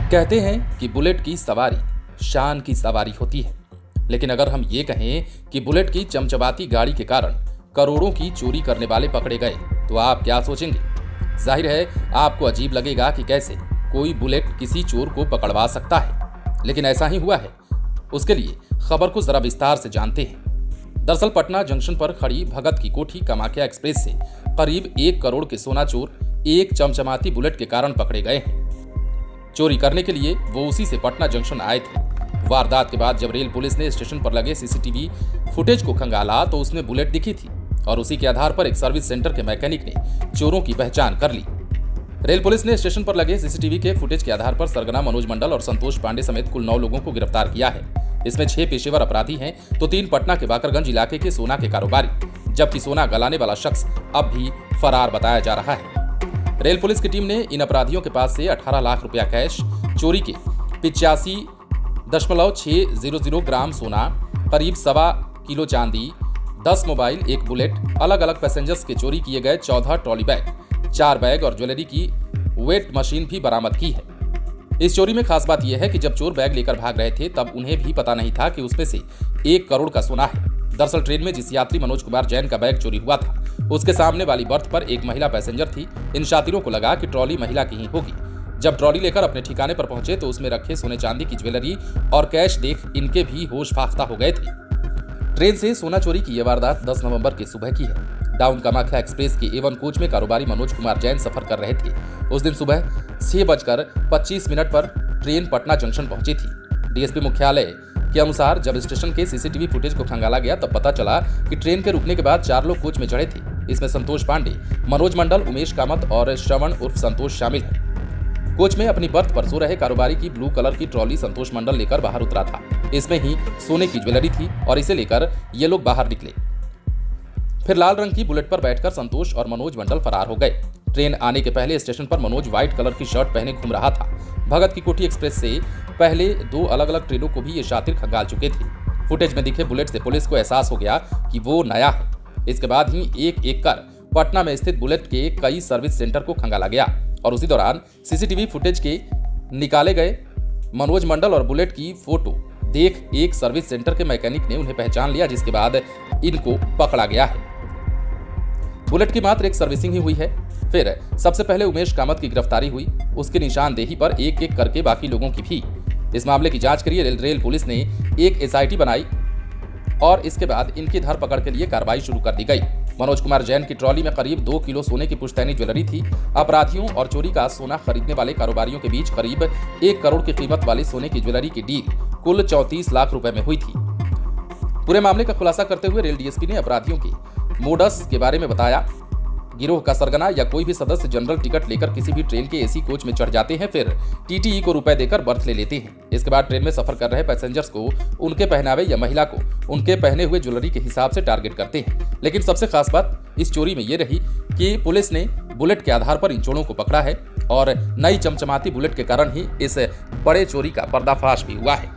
कहते हैं कि बुलेट की सवारी शान की सवारी होती है, लेकिन अगर हम ये कहें कि बुलेट की चमचमाती गाड़ी के कारण करोड़ों की चोरी करने वाले पकड़े गए, तो आप क्या सोचेंगे? जाहिर है आपको अजीब लगेगा कि कैसे कोई बुलेट किसी चोर को पकड़वा सकता है, लेकिन ऐसा ही हुआ है। उसके लिए खबर को जरा विस्तार से जानते हैं। दरअसल पटना जंक्शन पर खड़ी भगत की कोठी कामाख्या एक्सप्रेस से करीब 1 करोड़ के सोना चोर एक चमचमाती बुलेट के कारण पकड़े गए हैं। चोरी करने के लिए वो उसी से पटना जंक्शन आए थे। वारदात के बाद जब रेल पुलिस ने स्टेशन पर लगे सीसीटीवी फुटेज को खंगाला तो उसमें बुलेट दिखी थी और उसी के आधार पर एक सर्विस सेंटर के मैकेनिक ने चोरों की पहचान कर ली। रेल पुलिस ने स्टेशन पर लगे सीसीटीवी के फुटेज के आधार पर सरगना मनोज मंडल और संतोष पांडे समेत कुल 9 लोगों को गिरफ्तार किया है। इसमें 6 पेशेवर अपराधी हैं तो 3 पटना के बाकरगंज इलाके के सोना के कारोबारी, जबकि सोना गलाने वाला शख्स अब भी फरार बताया जा रहा है। रेल पुलिस की टीम ने इन अपराधियों के पास से 18 लाख रुपया कैश, चोरी के 85.600 ग्राम सोना, करीब 1.25 किलो चांदी, 10 मोबाइल, 1 बुलेट, अलग अलग पैसेंजर्स के चोरी किए गए 14 ट्रॉली बैग, 4 बैग और ज्वेलरी की वेट मशीन भी बरामद की है। इस चोरी में खास बात यह है कि जब चोर बैग लेकर भाग रहे थे तब उन्हें भी पता नहीं था कि उसमें से 1 करोड़ का सोना है। दरअसल ट्रेन में जिस यात्री मनोज कुमार जैन का बैग चोरी हुआ था, उसके सामने वाली बर्थ पर एक महिला पैसेंजर थी। इन शातिरों को लगा कि ट्रॉली महिला की ही होगी। जब ट्रॉली लेकर अपने ठिकाने पर पहुंचे तो उसमें रखे सोने चांदी की ज्वेलरी और कैश देख इनके भी होश फाख्ता हो गए थे। ट्रेन से सोना चोरी की यह वारदात 10 नवंबर की सुबह की है। डाउन कामाख्या एक्सप्रेस की A1 कोच में कारोबारी मनोज कुमार जैन सफर कर रहे थे। उस दिन सुबह 6:25 पर ट्रेन पटना जंक्शन पहुंची थी। डीएसपी मुख्यालय के अनुसार जब स्टेशन के सीसीटीवी फुटेज को खंगाला गया तब पता चला कि ट्रेन के रुकने के बाद 4 लोग कोच में चढ़े थे। इसमें संतोष पांडे, मनोज मंडल, उमेश कामत और श्रवण उर्फ संतोष शामिल है। कोच में अपनी बर्थ पर सो रहे कारोबारी की ब्लू कलर की ट्रॉली संतोष मंडल लेकर बाहर उतरा था। इसमें ही सोने की ज्वेलरी थी और इसे लेकर ये लोग बाहर निकले। फिर लाल रंग की बुलेट पर बैठकर संतोष और मनोज मंडल फरार हो गए। ट्रेन आने के पहले स्टेशन पर मनोज व्हाइट कलर की शर्ट पहने घूम रहा था। भगत की कोठी एक्सप्रेस से पहले 2 अलग अलग ट्रेनों को भी ये शातिर खंगाल चुके थे। फुटेज में दिखे बुलेट से पुलिस को एहसास हो गया कि वो नया है। इसके बाद ही एक एक कर पटना में स्थित बुलेट के कई सर्विस सेंटर को खंगाला गया और उसी दौरान सीसीटीवी फुटेज के निकाले गए। मनोज मंडल और बुलेट की फोटो देख एक सर्विस सेंटर के मैकेनिक ने उन्हें पहचान लिया, जिसके बाद इनको पकड़ा गया है। बुलेट की मात्र एक सर्विसिंग ही हुई है। फिर सबसे पहले उमेश कामत की गिरफ्तारी हुई। उसकी निशानदेही पर एक एक करके बाकी लोगों की भी। इस मामले की जांच के लिए रेल पुलिस ने एक SIT बनाई और इसके बाद इनकी धरपकड़ के लिए कार्रवाई शुरू कर दी गई। मनोज कुमार जैन की ट्रॉली में करीब 2 किलो सोने की पुश्तैनी ज्वेलरी थी। अपराधियों और चोरी का सोना खरीदने वाले कारोबारियों के बीच करीब 1 करोड़ की कीमत वाली सोने की ज्वेलरी की डील कुल 34 लाख रुपए में हुई थी। पूरे मामले का खुलासा करते हुए रेल डीएसपी ने अपराधियों के मोडस के बारे में बताया। गिरोह का सरगना या कोई भी सदस्य जनरल टिकट लेकर किसी भी ट्रेन के AC कोच में चढ़ जाते हैं, फिर TTE को रुपए देकर बर्थ ले लेते हैं। इसके बाद ट्रेन में सफर कर रहे पैसेंजर्स को उनके पहनावे या महिला को उनके पहने हुए ज्वेलरी के हिसाब से टारगेट करते हैं। लेकिन सबसे खास बात इस चोरी में ये रही कि पुलिस ने बुलेट के आधार पर इन चोरों को पकड़ा है और नई चमचमाती बुलेट के कारण ही इस बड़े चोरी का पर्दाफाश भी हुआ है।